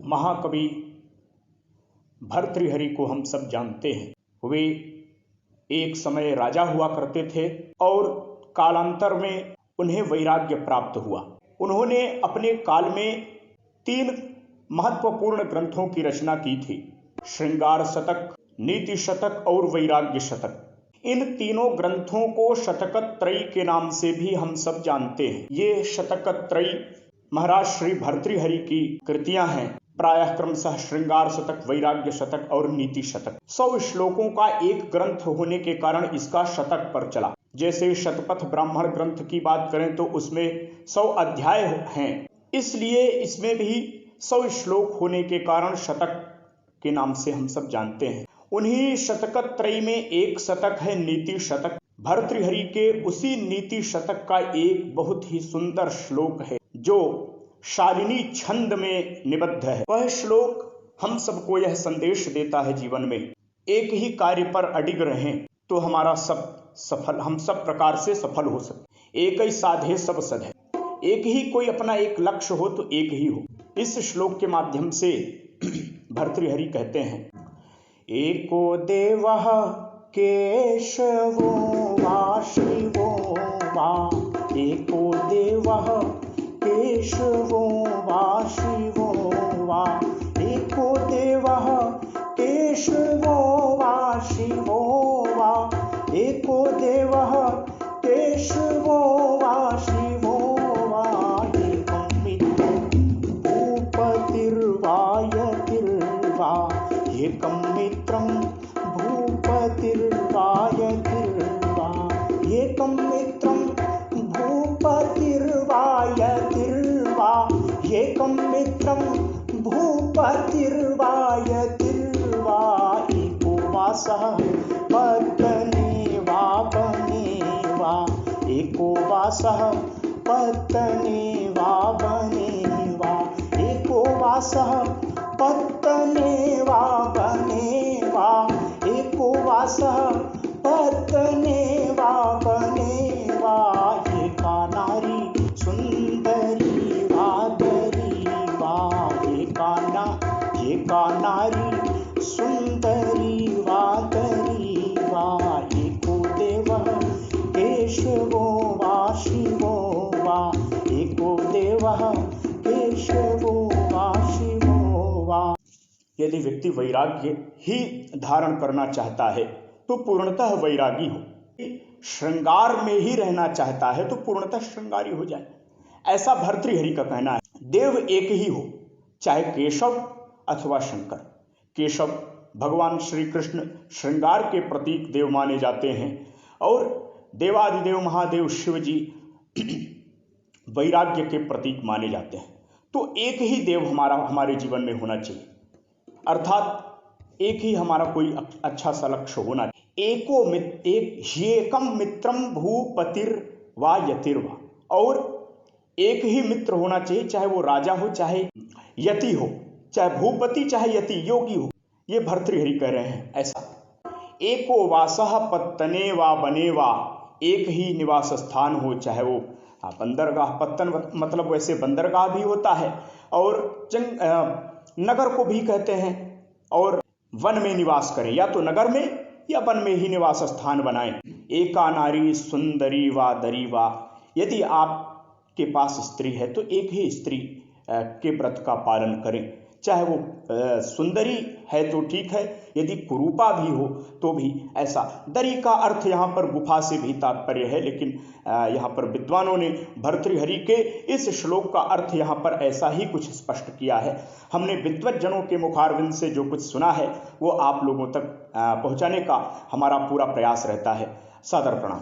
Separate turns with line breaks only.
महाकवि भर्तृहरि को हम सब जानते हैं। वे एक समय राजा हुआ करते थे और कालांतर में उन्हें वैराग्य प्राप्त हुआ। उन्होंने अपने काल में 3 महत्वपूर्ण ग्रंथों की रचना की थी, श्रृंगार शतक, नीति शतक और वैराग्य शतक। इन तीनों ग्रंथों को शतकत्रयी के नाम से भी हम सब जानते हैं। ये शतकत्रयी महाराज श्री भर्तृहरि की कृतियां हैं, प्रायः क्रमशः श्रृंगार शतक, वैराग्य शतक और नीति शतक। 100 श्लोकों का एक ग्रंथ होने के कारण इसका शतक पर चला। जैसे शतपथ ब्राह्मण ग्रंथ की बात करें तो उसमें 100 अध्याय हैं, इसलिए इसमें भी 100 श्लोक होने के कारण शतक के नाम से हम सब जानते हैं। उन्हीं शतकत्रयी में एक शतक है नीति शतक। भर्तृहरि के उसी नीति शतक का एक बहुत ही सुंदर श्लोक है जो शालिनी छंद में निबद्ध है। वह श्लोक हम सबको यह संदेश देता है, जीवन में एक ही कार्य पर अडिग रहें तो हमारा हम सब प्रकार से सफल हो सकते। एक ही साधे सब सधे, एक ही कोई अपना एक लक्ष्य हो तो एक ही हो। इस श्लोक के माध्यम से भर्तृहरि कहते हैं, एको देवः केशवो वा शिवो वा, एको देवः केशवो वा शिवो वा, एको देवः केशवो वा शिवो वा, एको देवः केशवो वा शिवो वा, एकं मित्रं भूपतिर्वा यतिर्वा, एकं मित्रं भूपतिर्वा यतिर्वा, एकं मित्रं भूपतिर्वा यतिर्वा, एकं मित्रं भूपतिर्वा यतिर्वा, एको वासः पत्तने वा वने वा, एको वासः पत्तने वा वने वा, एको वासः पत्तने वा वने वा, एको वासः पत्तने वा वने वा, एका नारी सुंदरी वादरी वा, एका नारी सुंदरी वादरी वा, एको देवः केशवो वा शिवो वा, एको देवः केशवो वा शिवो वा। यदि व्यक्ति वैराग्य ही धारण करना चाहता है तो पूर्णतः वैरागी हो, श्रृंगार में ही रहना चाहता है तो पूर्णतः श्रृंगारी हो जाए, ऐसा भर्तृहरि का कहना है। देव एक ही हो, चाहे केशव अथवा शंकर। केशव भगवान श्री कृष्ण श्रृंगार के प्रतीक देव माने जाते हैं और देवादिदेव महादेव शिव जी वैराग्य के प्रतीक माने जाते हैं। तो एक ही देव हमारे जीवन में होना चाहिए, अर्थात एक ही हमारा कोई अच्छा सा लक्ष्य होना चाहिए। एकम मित्रम भूपतिर्वा यतिर्वा, और एक ही मित्र होना चाहिए, चाहे वो राजा हो चाहे यति हो, चाहे भूपति चाहे यति योगी हो। ये भर्तृहरि कह रहे हैं ऐसा। एको वासः पत्तने वा बने वा, एक ही निवास स्थान हो, चाहे वो बंदरगाह, पत्तन मतलब वैसे बंदरगाह भी होता है और नगर को भी कहते हैं, और वन में निवास करें, या तो नगर में या वन में ही निवास स्थान बनाएं। एका नारी सुंदरी वा दरी वा, यदि आपके पास स्त्री है तो एक ही स्त्री के व्रत का पालन करें, चाहे वो सुंदरी है तो ठीक है, यदि कुरूपा भी हो तो भी ऐसा। दरी का अर्थ यहाँ पर गुफा से भी तात्पर्य है, लेकिन यहाँ पर विद्वानों ने भर्तृहरि के इस श्लोक का अर्थ यहाँ पर ऐसा ही कुछ स्पष्ट किया है। हमने विद्वज्जनों के मुखारविंद से जो कुछ सुना है वो आप लोगों तक पहुँचाने का हमारा पूरा प्रयास रहता है। सादर प्रणाम।